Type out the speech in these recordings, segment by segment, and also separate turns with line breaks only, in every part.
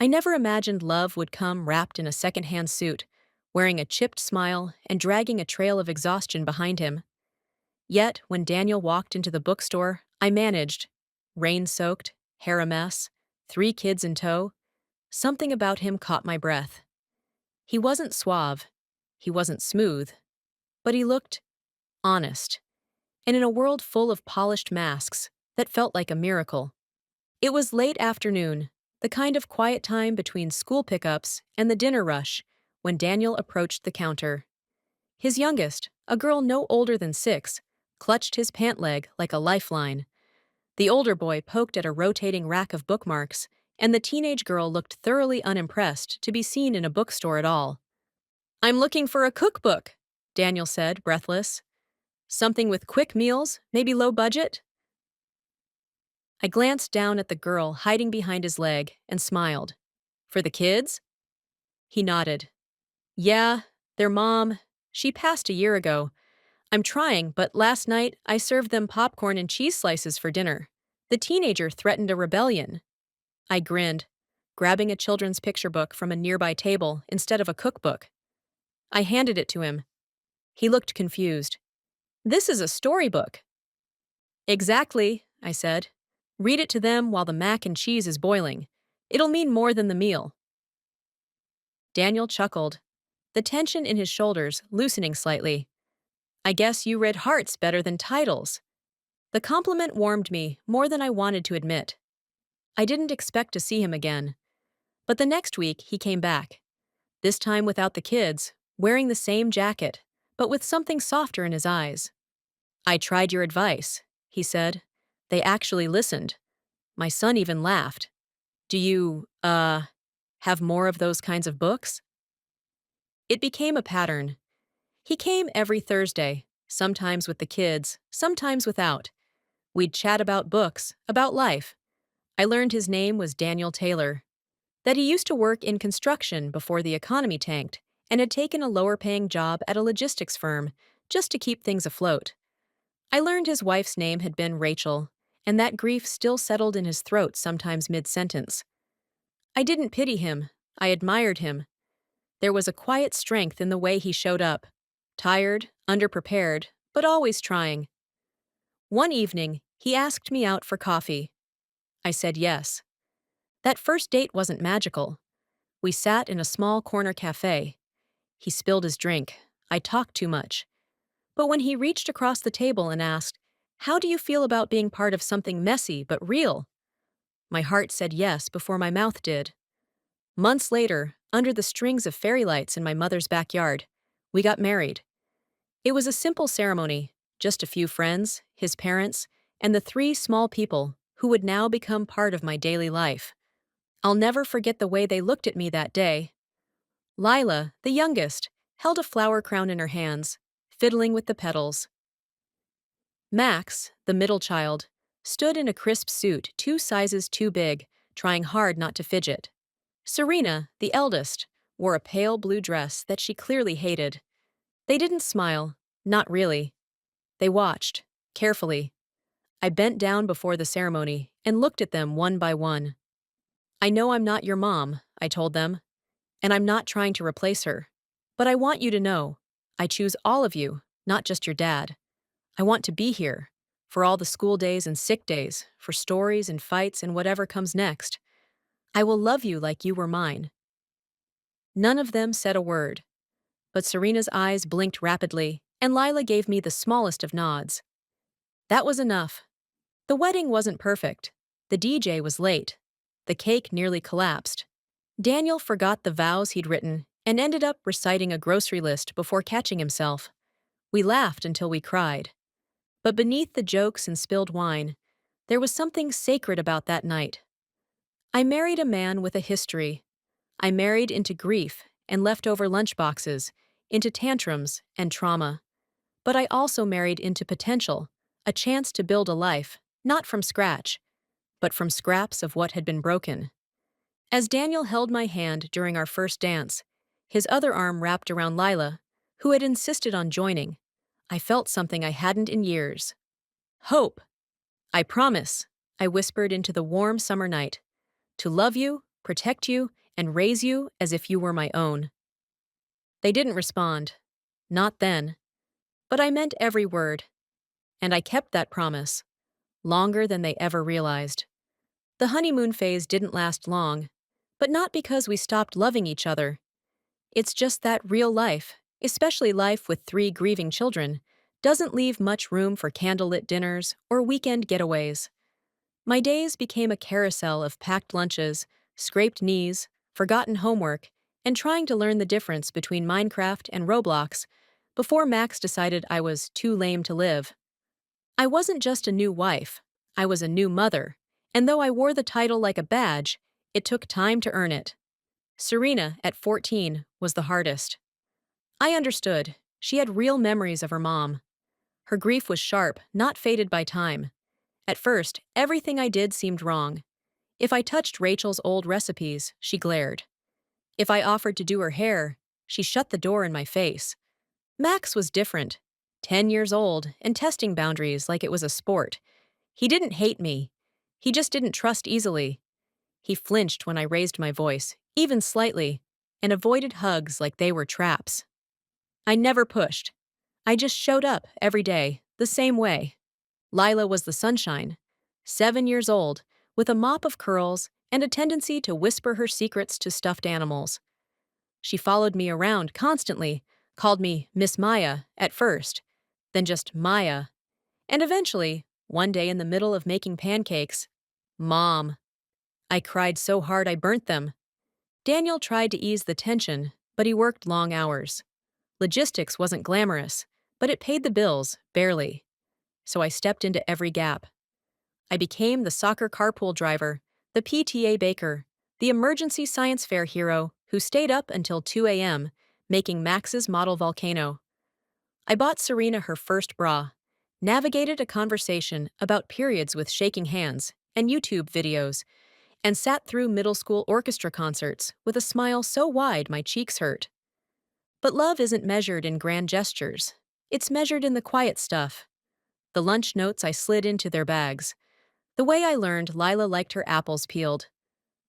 I never imagined love would come wrapped in a second-hand suit, wearing a chipped smile and dragging a trail of exhaustion behind him. Yet, when Daniel walked into the bookstore, I managed. Rain-soaked, hair a mess, 3 kids in tow. Something about him caught my breath. He wasn't suave. He wasn't smooth. But he looked honest. And in a world full of polished masks, that felt like a miracle. It was late afternoon, the kind of quiet time between school pickups and the dinner rush, when Daniel approached the counter. His youngest, a girl no older than 6, clutched his pant leg like a lifeline. The older boy poked at a rotating rack of bookmarks, and the teenage girl looked thoroughly unimpressed to be seen in a bookstore at all. "I'm looking for a cookbook," Daniel said, breathless. "Something with quick meals, maybe low budget?" I glanced down at the girl hiding behind his leg and smiled. "For the kids?" He nodded. "Yeah, their mom. She passed a year ago. I'm trying, but last night I served them popcorn and cheese slices for dinner. The teenager threatened a rebellion." I grinned, grabbing a children's picture book from a nearby table instead of a cookbook. I handed it to him. He looked confused. "This is a storybook." "Exactly," I said. "Read it to them while the mac and cheese is boiling. It'll mean more than the meal." Daniel chuckled, the tension in his shoulders loosening slightly. "I guess you read hearts better than titles." The compliment warmed me more than I wanted to admit. I didn't expect to see him again. But the next week he came back. This time without the kids, wearing the same jacket, but with something softer in his eyes. "I tried your advice," he said. "They actually listened. My son even laughed. Do you, have more of those kinds of books?" It became a pattern. He came every Thursday, sometimes with the kids, sometimes without. We'd chat about books, about life. I learned his name was Daniel Taylor, that he used to work in construction before the economy tanked and had taken a lower-paying job at a logistics firm just to keep things afloat. I learned his wife's name had been Rachel, and that grief still settled in his throat sometimes mid-sentence. I didn't pity him. I admired him. There was a quiet strength in the way he showed up. Tired, underprepared, but always trying. One evening, he asked me out for coffee. I said yes. That first date wasn't magical. We sat in a small corner cafe. He spilled his drink. I talked too much. But when he reached across the table and asked, "How do you feel about being part of something messy but real?" my heart said yes before my mouth did. Months later, under the strings of fairy lights in my mother's backyard, we got married. It was a simple ceremony, just a few friends, his parents, and the 3 small people who would now become part of my daily life. I'll never forget the way they looked at me that day. Lila, the youngest, held a flower crown in her hands, fiddling with the petals. Max, the middle child, stood in a crisp suit 2 sizes too big, trying hard not to fidget. Serena, the eldest, wore a pale blue dress that she clearly hated. They didn't smile, not really. They watched, carefully. I bent down before the ceremony and looked at them one by one. "I know I'm not your mom," I told them, "and I'm not trying to replace her. But I want you to know, I choose all of you, not just your dad. I want to be here, for all the school days and sick days, for stories and fights and whatever comes next. I will love you like you were mine." None of them said a word, but Serena's eyes blinked rapidly, and Lila gave me the smallest of nods. That was enough. The wedding wasn't perfect. The DJ was late. The cake nearly collapsed. Daniel forgot the vows he'd written and ended up reciting a grocery list before catching himself. We laughed until we cried. But beneath the jokes and spilled wine, there was something sacred about that night. I married a man with a history. I married into grief and leftover lunchboxes, into tantrums and trauma. But I also married into potential, a chance to build a life, not from scratch, but from scraps of what had been broken. As Daniel held my hand during our first dance, his other arm wrapped around Lila, who had insisted on joining, I felt something I hadn't in years. Hope. "I promise," I whispered into the warm summer night, "to love you protect you, and raise you as if you were my own. They didn't respond. Not then. But I meant every word, and I kept that promise, longer than they ever realized. The honeymoon phase didn't last long, but not because we stopped loving each other. It's just that real life, especially life with three grieving children, doesn't leave much room for candlelit dinners or weekend getaways. My days became a carousel of packed lunches, scraped knees, forgotten homework, and trying to learn the difference between Minecraft and Roblox before Max decided I was too lame to live. I wasn't just a new wife, I was a new mother, and though I wore the title like a badge, it took time to earn it. Serena, at 14, was the hardest. I understood. She had real memories of her mom. Her grief was sharp, not faded by time. At first, everything I did seemed wrong. If I touched Rachel's old recipes, she glared. If I offered to do her hair, she shut the door in my face. Max was different. 10 years old and testing boundaries like it was a sport. He didn't hate me. He just didn't trust easily. He flinched when I raised my voice, even slightly, and avoided hugs like they were traps. I never pushed. I just showed up every day, the same way. Lila was the sunshine, 7 years old, with a mop of curls and a tendency to whisper her secrets to stuffed animals. She followed me around constantly, called me Miss Maya at first, then just Maya, and eventually, one day in the middle of making pancakes, Mom. I cried so hard I burnt them. Daniel tried to ease the tension, but he worked long hours. Logistics wasn't glamorous, but it paid the bills, barely. So I stepped into every gap. I became the soccer carpool driver, the PTA baker, the emergency science fair hero who stayed up until 2 a.m., making Max's model volcano. I bought Serena her first bra, navigated a conversation about periods with shaking hands and YouTube videos, and sat through middle school orchestra concerts with a smile so wide my cheeks hurt. But love isn't measured in grand gestures. It's measured in the quiet stuff. The lunch notes I slid into their bags. The way I learned Lila liked her apples peeled.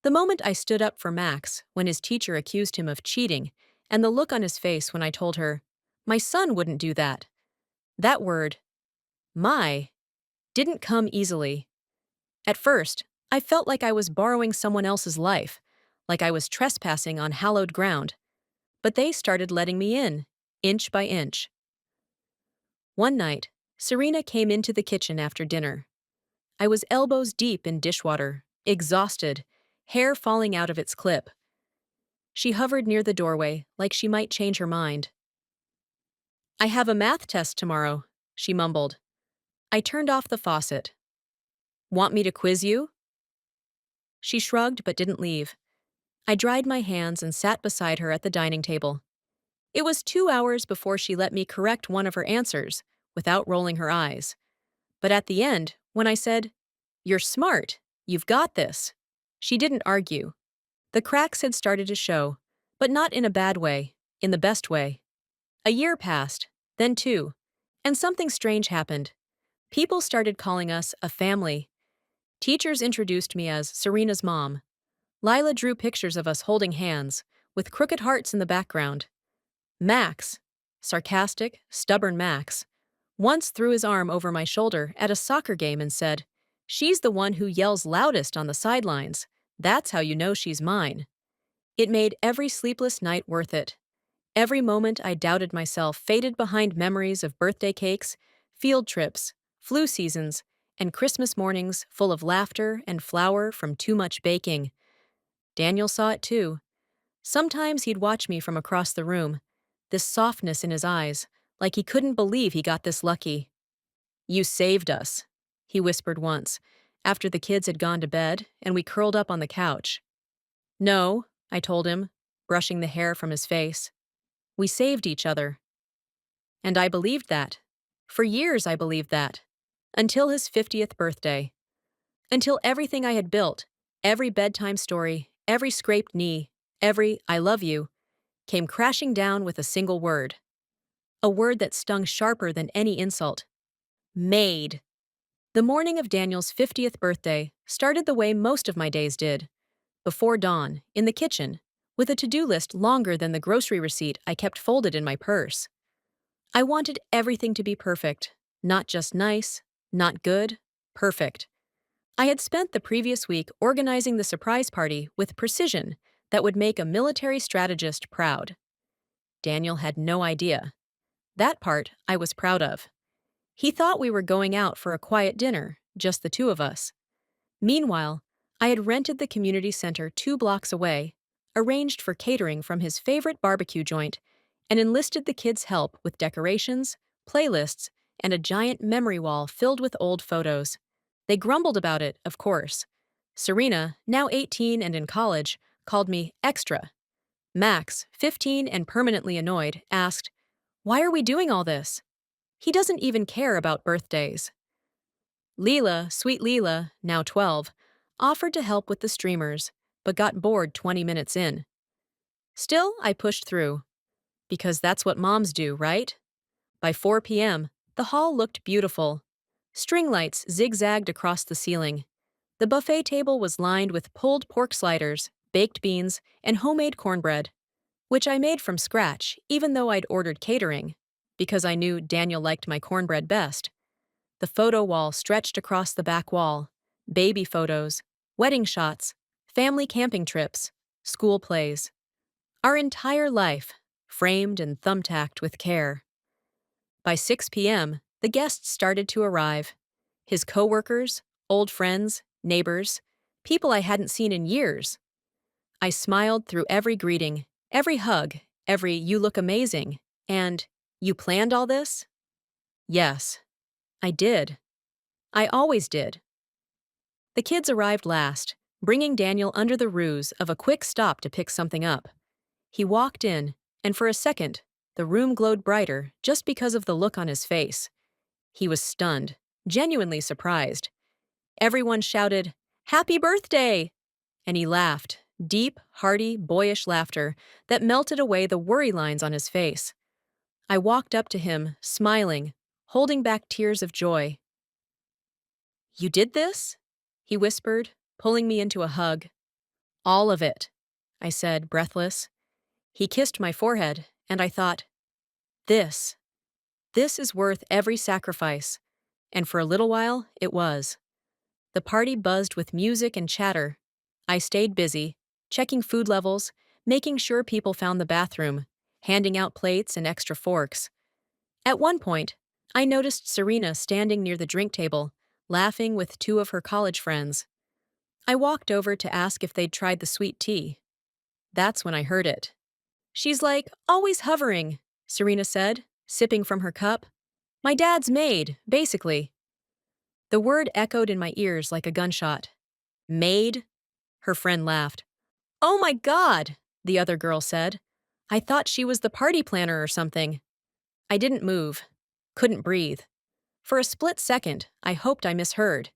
The moment I stood up for Max when his teacher accused him of cheating, and the look on his face when I told her, my son wouldn't do that. That word, my, didn't come easily. At first, I felt like I was borrowing someone else's life, like I was trespassing on hallowed ground. But they started letting me in, inch by inch. One night, Serena came into the kitchen after dinner. I was elbows deep in dishwater, exhausted, hair falling out of its clip. She hovered near the doorway like she might change her mind. I have a math test tomorrow, she mumbled. I turned off the faucet. Want me to quiz you? She shrugged but didn't leave. I dried my hands and sat beside her at the dining table. It was 2 hours before she let me correct one of her answers, without rolling her eyes. But at the end, when I said, "You're smart, you've got this," she didn't argue. The cracks had started to show, but not in a bad way, in the best way. A year passed, then two, and something strange happened. People started calling us a family. Teachers introduced me as Serena's mom. Lila drew pictures of us holding hands, with crooked hearts in the background. Max, sarcastic, stubborn Max, once threw his arm over my shoulder at a soccer game and said, "She's the one who yells loudest on the sidelines. That's how you know she's mine." It made every sleepless night worth it. Every moment I doubted myself faded behind memories of birthday cakes, field trips, flu seasons, and Christmas mornings full of laughter and flour from too much baking. Daniel saw it too. Sometimes he'd watch me from across the room, this softness in his eyes, like he couldn't believe he got this lucky. "You saved us," he whispered once, after the kids had gone to bed and we curled up on the couch. "No," I told him, brushing the hair from his face. "We saved each other." And I believed that. For years I believed that. Until his 50th birthday. Until everything I had built, every bedtime story, every scraped knee, every "I love you," came crashing down with a single word. A word that stung sharper than any insult. Maid. The morning of Daniel's 50th birthday started the way most of my days did. Before dawn, in the kitchen, with a to-do list longer than the grocery receipt I kept folded in my purse. I wanted everything to be perfect, not just nice, not good, perfect. I had spent the previous week organizing the surprise party with precision that would make a military strategist proud. Daniel had no idea. That part I was proud of. He thought we were going out for a quiet dinner, just the two of us. Meanwhile, I had rented the community center 2 blocks away, arranged for catering from his favorite barbecue joint, and enlisted the kids' help with decorations, playlists, and a giant memory wall filled with old photos. They grumbled about it, of course. Serena, now 18 and in college, called me extra. Max, 15 and permanently annoyed, asked, "Why are we doing all this? He doesn't even care about birthdays." Leela, sweet Leela, now 12, offered to help with the streamers, but got bored 20 minutes in. Still, I pushed through. Because that's what moms do, right? By 4 p.m., the hall looked beautiful. String lights zigzagged across the ceiling. The buffet table was lined with pulled pork sliders, baked beans, and homemade cornbread, which I made from scratch even though I'd ordered catering, because I knew Daniel liked my cornbread best. The photo wall stretched across the back wall. Baby photos, wedding shots, family camping trips, school plays. Our entire life, framed and thumbtacked with care. By 6 p.m., the guests started to arrive. His coworkers, old friends, neighbors, people I hadn't seen in years. I smiled through every greeting, every hug, every "you look amazing," and "you planned all this?" Yes, I did. I always did. The kids arrived last, bringing Daniel under the ruse of a quick stop to pick something up. He walked in, and for a second, the room glowed brighter just because of the look on his face. He was stunned, genuinely surprised. Everyone shouted, "Happy birthday!" And he laughed, deep, hearty, boyish laughter that melted away the worry lines on his face. I walked up to him, smiling, holding back tears of joy. "You did this?" he whispered, pulling me into a hug. "All of it," I said, breathless. He kissed my forehead, and I thought, This. This is worth every sacrifice. And for a little while, it was. The party buzzed with music and chatter. I stayed busy, checking food levels, making sure people found the bathroom, handing out plates and extra forks. At one point, I noticed Serena standing near the drink table, laughing with 2 of her college friends. I walked over to ask if they'd tried the sweet tea. That's when I heard it. "She's like, always hovering," Serena said, sipping from her cup. "My dad's Maid, basically." The word echoed in my ears like a gunshot. "Maid?" Her friend laughed. "Oh my God," the other girl said. "I thought she was the party planner or something." I didn't move. Couldn't breathe. For a split second, I hoped I misheard.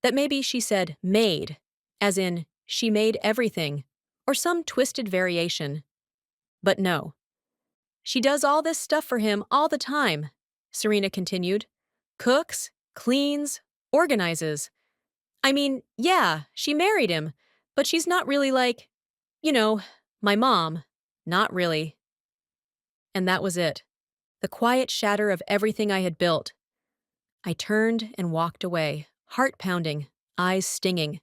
That maybe she said "made," as in, she made everything, or some twisted variation. But no. "She does all this stuff for him all the time," Serena continued. "Cooks, cleans, organizes. I mean, yeah, she married him, but she's not really like, you know, my mom. Not really." And that was it. The quiet shatter of everything I had built. I turned and walked away, heart pounding, eyes stinging.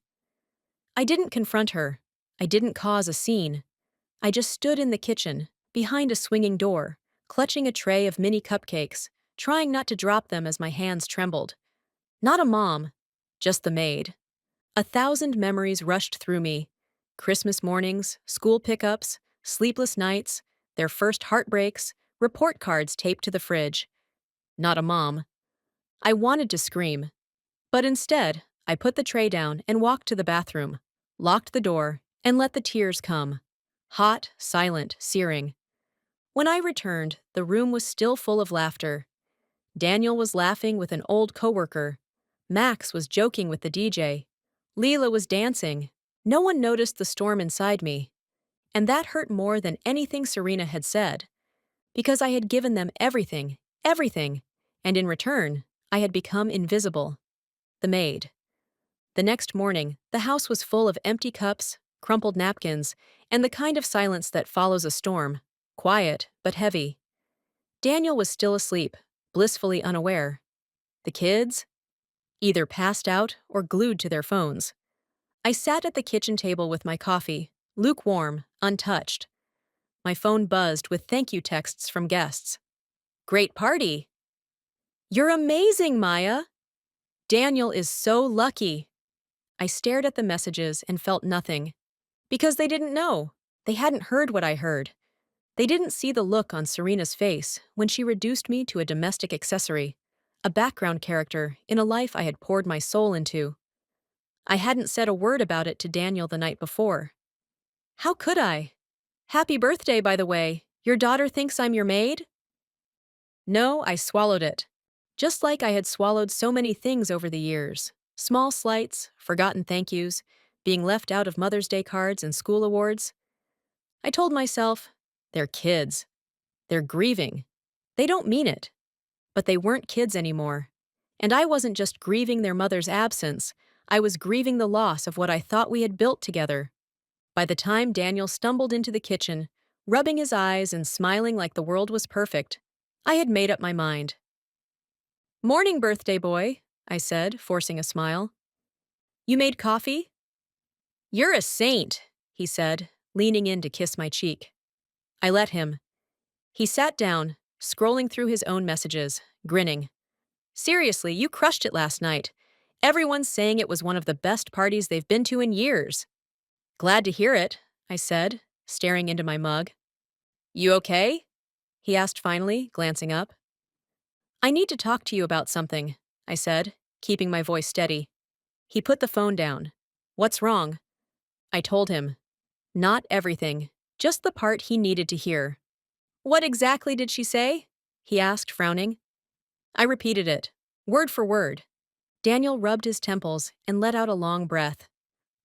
I didn't confront her. I didn't cause a scene. I just stood in the kitchen, behind a swinging door, clutching a tray of mini cupcakes, trying not to drop them as my hands trembled. Not a mom, just the maid. 1,000 memories rushed through me. Christmas mornings, school pickups, sleepless nights, their first heartbreaks, report cards taped to the fridge. Not a mom. I wanted to scream, but instead, I put the tray down and walked to the bathroom, locked the door, and let the tears come. Hot, silent, searing. When I returned, the room was still full of laughter. Daniel was laughing with an old coworker. Max was joking with the DJ. Leela was dancing. No one noticed the storm inside me. And that hurt more than anything Serena had said. Because I had given them everything, everything. And in return, I had become invisible. The maid. The next morning, the house was full of empty cups, crumpled napkins, and the kind of silence that follows a storm, quiet but heavy. Daniel was still asleep, blissfully unaware. The kids? Either passed out or glued to their phones. I sat at the kitchen table with my coffee, lukewarm, untouched. My phone buzzed with thank you texts from guests. Great party! You're amazing, Maya! Daniel is so lucky! I stared at the messages and felt nothing. Because they didn't know. They hadn't heard what I heard. They didn't see the look on Serena's face when she reduced me to a domestic accessory, a background character in a life I had poured my soul into. I hadn't said a word about it to Daniel the night before. How could I? Happy birthday, by the way. Your daughter thinks I'm your maid? No, I swallowed it. Just like I had swallowed so many things over the years. Small slights, forgotten thank yous, being left out of Mother's Day cards and school awards. I told myself, they're kids. They're grieving. They don't mean it. But they weren't kids anymore. And I wasn't just grieving their mother's absence, I was grieving the loss of what I thought we had built together. By the time Daniel stumbled into the kitchen, rubbing his eyes and smiling like the world was perfect, I had made up my mind. Morning, birthday boy, I said, forcing a smile. You made coffee? You're a saint, he said, leaning in to kiss my cheek. I let him. He sat down, scrolling through his own messages, grinning. Seriously, you crushed it last night. Everyone's saying it was one of the best parties they've been to in years. Glad to hear it, I said, staring into my mug. You okay? He asked finally, glancing up. I need to talk to you about something, I said, keeping my voice steady. He put the phone down. What's wrong? I told him. Not everything, just the part he needed to hear. What exactly did she say? He asked, frowning. I repeated it, word for word. Daniel rubbed his temples and let out a long breath.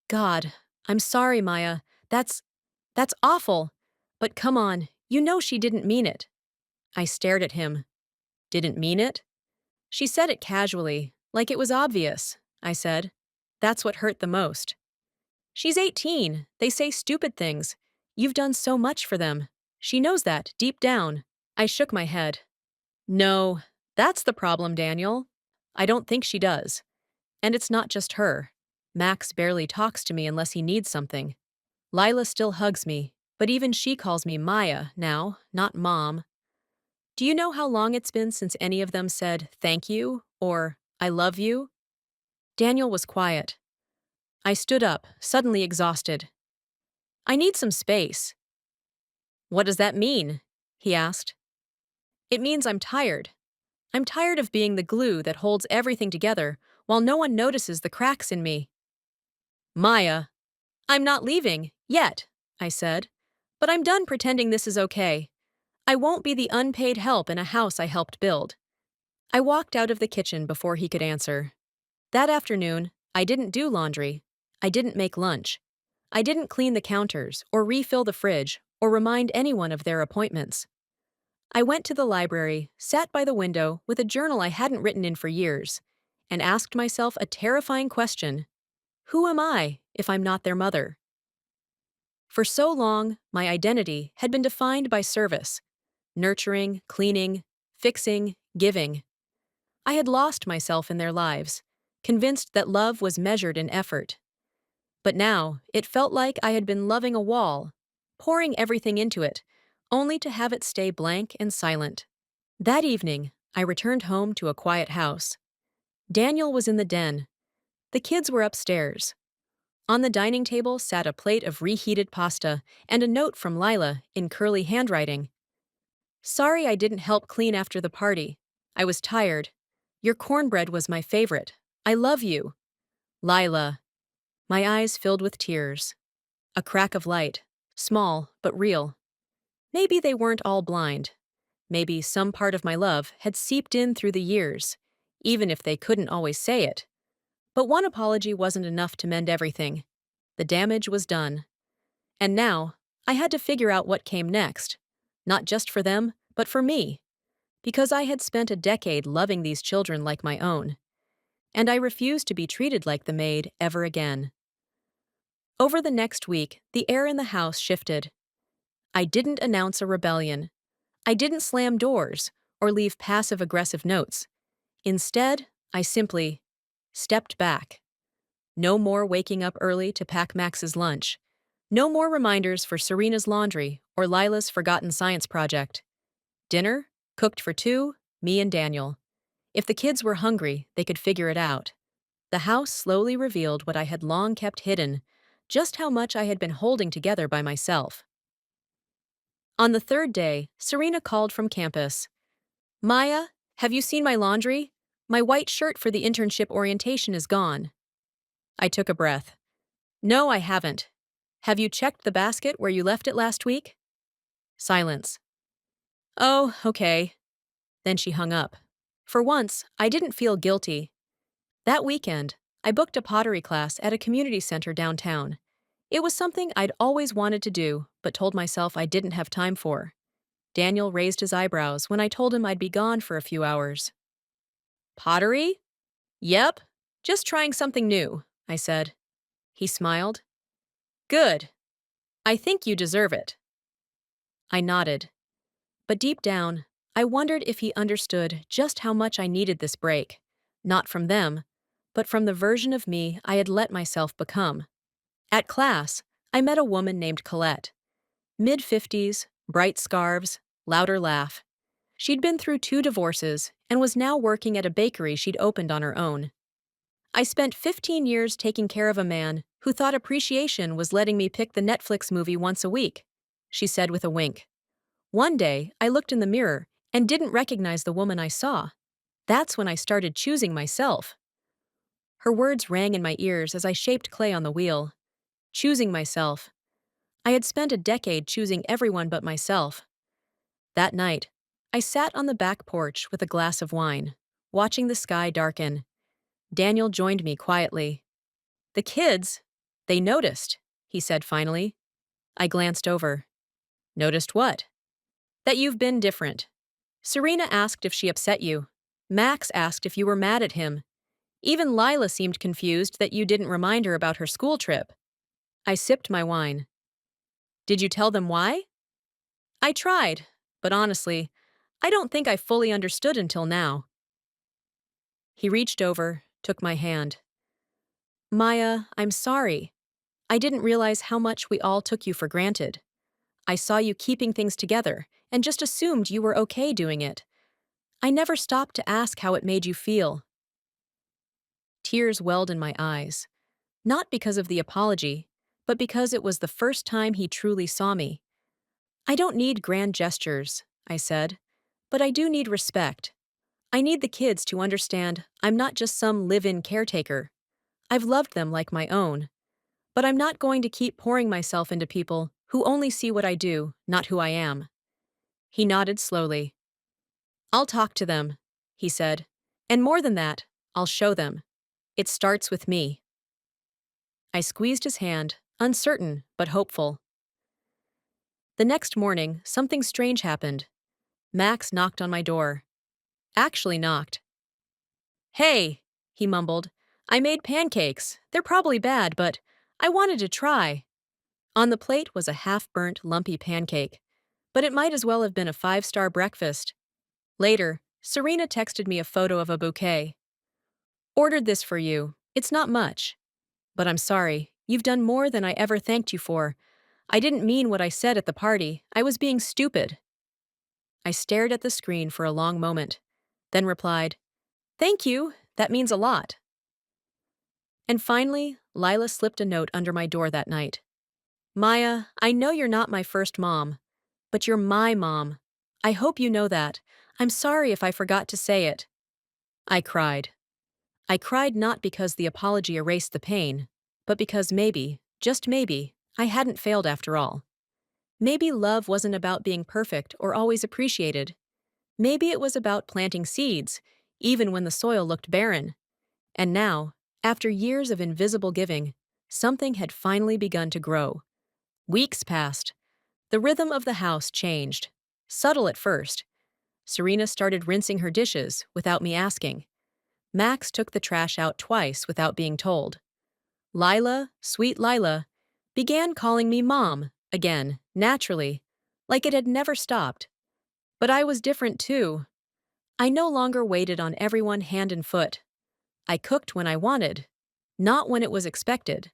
God, I'm sorry, Maya. That's awful. But come on, you know she didn't mean it. I stared at him. Didn't mean it? She said it casually, like it was obvious, I said. That's what hurt the most. She's 18. They say stupid things. You've done so much for them. She knows that, deep down. I shook my head. No, that's the problem, Daniel. I don't think she does. And it's not just her. Max barely talks to me unless he needs something. Lila still hugs me, but even she calls me Maya now, not Mom. Do you know how long it's been since any of them said thank you or I love you? Daniel was quiet. I stood up, suddenly exhausted. I need some space. What does that mean? He asked. It means I'm tired. I'm tired of being the glue that holds everything together while no one notices the cracks in me. Maya, I'm not leaving, yet, I said. But I'm done pretending this is okay. I won't be the unpaid help in a house I helped build. I walked out of the kitchen before he could answer. That afternoon, I didn't do laundry. I didn't make lunch. I didn't clean the counters or refill the fridge or remind anyone of their appointments. I went to the library, sat by the window with a journal I hadn't written in for years, and asked myself a terrifying question. Who am I if I'm not their mother? For so long, my identity had been defined by service. Nurturing, cleaning, fixing, giving. I had lost myself in their lives, convinced that love was measured in effort. But now, it felt like I had been loving a wall, pouring everything into it, only to have it stay blank and silent. That evening, I returned home to a quiet house. Daniel was in the den. The kids were upstairs. On the dining table sat a plate of reheated pasta and a note from Lila in curly handwriting. Sorry I didn't help clean after the party. I was tired. Your cornbread was my favorite. I love you. Lila. My eyes filled with tears. A crack of light. Small, but real. Maybe they weren't all blind. Maybe some part of my love had seeped in through the years, even if they couldn't always say it. But one apology wasn't enough to mend everything. The damage was done. And now, I had to figure out what came next. Not just for them, but for me. Because I had spent a decade loving these children like my own. And I refused to be treated like the maid ever again. Over the next week, the air in the house shifted. I didn't announce a rebellion. I didn't slam doors or leave passive-aggressive notes. Instead, I simply stepped back. No more waking up early to pack Max's lunch. No more reminders for Serena's laundry or Lila's forgotten science project. Dinner, cooked for two, me and Daniel. If the kids were hungry, they could figure it out. The house slowly revealed what I had long kept hidden, just how much I had been holding together by myself. On the third day, Serena called from campus. Maya, have you seen my laundry? My white shirt for the internship orientation is gone. I took a breath. No, I haven't. Have you checked the basket where you left it last week? Silence. Oh, okay. Then she hung up. For once, I didn't feel guilty. That weekend, I booked a pottery class at a community center downtown. It was something I'd always wanted to do, but told myself I didn't have time for. Daniel raised his eyebrows when I told him I'd be gone for a few hours. Pottery? Yep, just trying something new, I said. He smiled. Good. I think you deserve it. I nodded. But deep down, I wondered if he understood just how much I needed this break. Not from them, but from the version of me I had let myself become. At class, I met a woman named Colette. Mid-50s, bright scarves, louder laugh. She'd been through 2 divorces and was now working at a bakery she'd opened on her own. I spent 15 years taking care of a man who thought appreciation was letting me pick the Netflix movie once a week, she said with a wink. One day, I looked in the mirror and didn't recognize the woman I saw. That's when I started choosing myself. Her words rang in my ears as I shaped clay on the wheel. Choosing myself. I had spent a decade choosing everyone but myself. That night, I sat on the back porch with a glass of wine, watching the sky darken. Daniel joined me quietly. The kids, they noticed, he said finally. I glanced over. Noticed what? That you've been different. Serena asked if she upset you. Max asked if you were mad at him. Even Lila seemed confused that you didn't remind her about her school trip. I sipped my wine. Did you tell them why? I tried, but honestly, I don't think I fully understood until now. He reached over, took my hand. Maya, I'm sorry. I didn't realize how much we all took you for granted. I saw you keeping things together and just assumed you were okay doing it. I never stopped to ask how it made you feel. Tears welled in my eyes, not because of the apology, but because it was the first time he truly saw me. I don't need grand gestures, I said, but I do need respect. I need the kids to understand I'm not just some live-in caretaker. I've loved them like my own. But I'm not going to keep pouring myself into people who only see what I do, not who I am. He nodded slowly. I'll talk to them, he said. And more than that, I'll show them. It starts with me. I squeezed his hand, uncertain but hopeful. The next morning, something strange happened. Max knocked on my door. Actually knocked. Hey, he mumbled. I made pancakes. They're probably bad, but I wanted to try. On the plate was a half-burnt, lumpy pancake, but it might as well have been a 5-star breakfast. Later, Serena texted me a photo of a bouquet. Ordered this for you. It's not much. But I'm sorry, you've done more than I ever thanked you for. I didn't mean what I said at the party. I was being stupid. I stared at the screen for a long moment, then replied, Thank you, that means a lot. And finally, Lila slipped a note under my door that night. Maya, I know you're not my first mom, but you're my mom. I hope you know that. I'm sorry if I forgot to say it. I cried. I cried not because the apology erased the pain, but because maybe, just maybe, I hadn't failed after all. Maybe love wasn't about being perfect or always appreciated. Maybe it was about planting seeds, even when the soil looked barren. And now, after years of invisible giving, something had finally begun to grow. Weeks passed. The rhythm of the house changed. Subtle at first. Serena started rinsing her dishes without me asking. Max took the trash out twice without being told. Lila, sweet Lila, began calling me Mom, again, naturally, like it had never stopped. But I was different too. I no longer waited on everyone hand and foot. I cooked when I wanted, not when it was expected.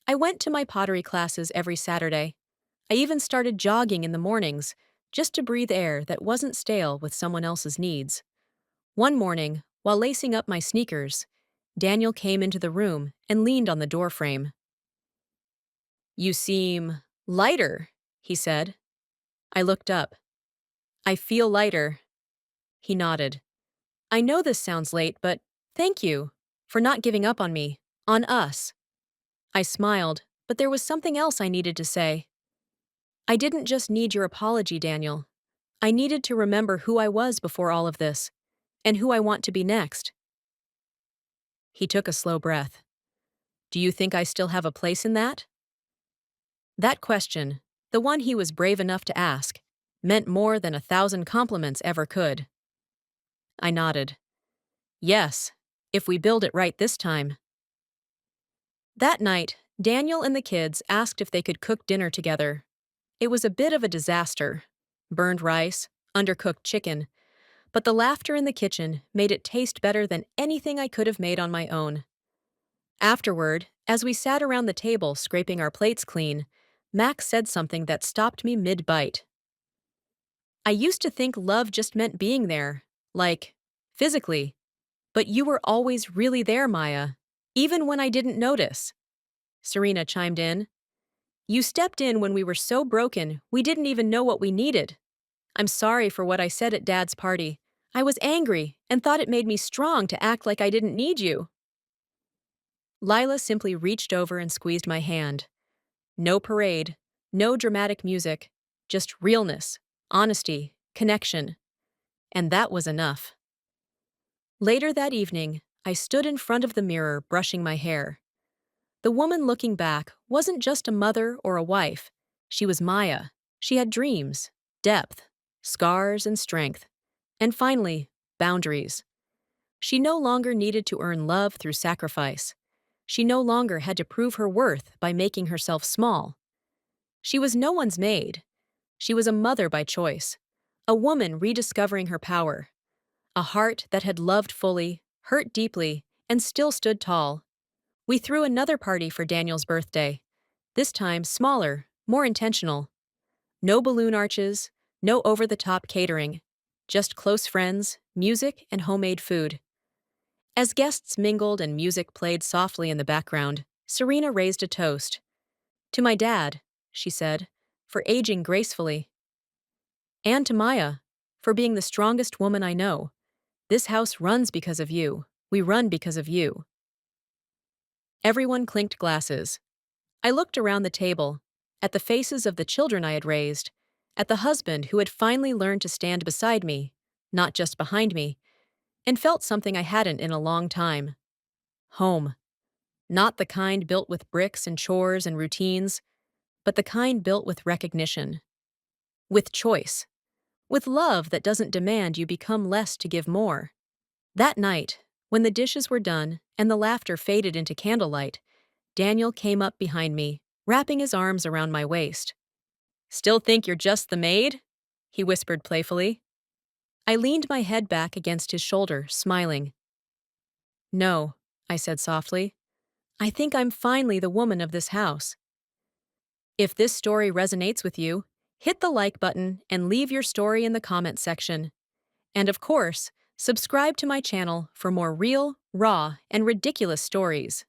I went to my pottery classes every Saturday. I even started jogging in the mornings, just to breathe air that wasn't stale with someone else's needs. One morning, while lacing up my sneakers, Daniel came into the room and leaned on the doorframe. "You seem lighter," he said. I looked up. "I feel lighter." He nodded. "I know this sounds late, but thank you for not giving up on me, on us." I smiled, but there was something else I needed to say. "I didn't just need your apology, Daniel. I needed to remember who I was before all of this, and who I want to be next." He took a slow breath. "Do you think I still have a place in that?" That question, the one he was brave enough to ask, meant more than 1,000 compliments ever could. I nodded. "Yes, if we build it right this time." That night, Daniel and the kids asked if they could cook dinner together. It was a bit of a disaster. Burned rice, undercooked chicken, but the laughter in the kitchen made it taste better than anything I could have made on my own. Afterward, as we sat around the table scraping our plates clean, Max said something that stopped me mid-bite. "I used to think love just meant being there, like, physically. But you were always really there, Maya, even when I didn't notice." Serena chimed in. "You stepped in when we were so broken we didn't even know what we needed. I'm sorry for what I said at Dad's party. I was angry and thought it made me strong to act like I didn't need you." Lila simply reached over and squeezed my hand. No parade, no dramatic music, just realness, honesty, connection. And that was enough. Later that evening, I stood in front of the mirror brushing my hair. The woman looking back wasn't just a mother or a wife. She was Maya. She had dreams, depth, scars, and strength. And finally, boundaries. She no longer needed to earn love through sacrifice. She no longer had to prove her worth by making herself small. She was no one's maid. She was a mother by choice, a woman rediscovering her power, a heart that had loved fully, hurt deeply, and still stood tall. We threw another party for Daniel's birthday, this time smaller, more intentional. No balloon arches, no over-the-top catering, just close friends, music, and homemade food. As guests mingled and music played softly in the background, Serena raised a toast. "To my dad," she said, "for aging gracefully. And to Maya, for being the strongest woman I know. This house runs because of you. We run because of you." Everyone clinked glasses. I looked around the table, at the faces of the children I had raised, at the husband who had finally learned to stand beside me, not just behind me, and felt something I hadn't in a long time. Home. Not the kind built with bricks and chores and routines, but the kind built with recognition. With choice. With love that doesn't demand you become less to give more. That night, when the dishes were done and the laughter faded into candlelight, Daniel came up behind me, wrapping his arms around my waist. "Still think you're just the maid?" he whispered playfully. I leaned my head back against his shoulder, smiling. "No," I said softly. "I think I'm finally the woman of this house." If this story resonates with you, hit the like button and leave your story in the comment section. And of course, subscribe to my channel for more real, raw, and ridiculous stories.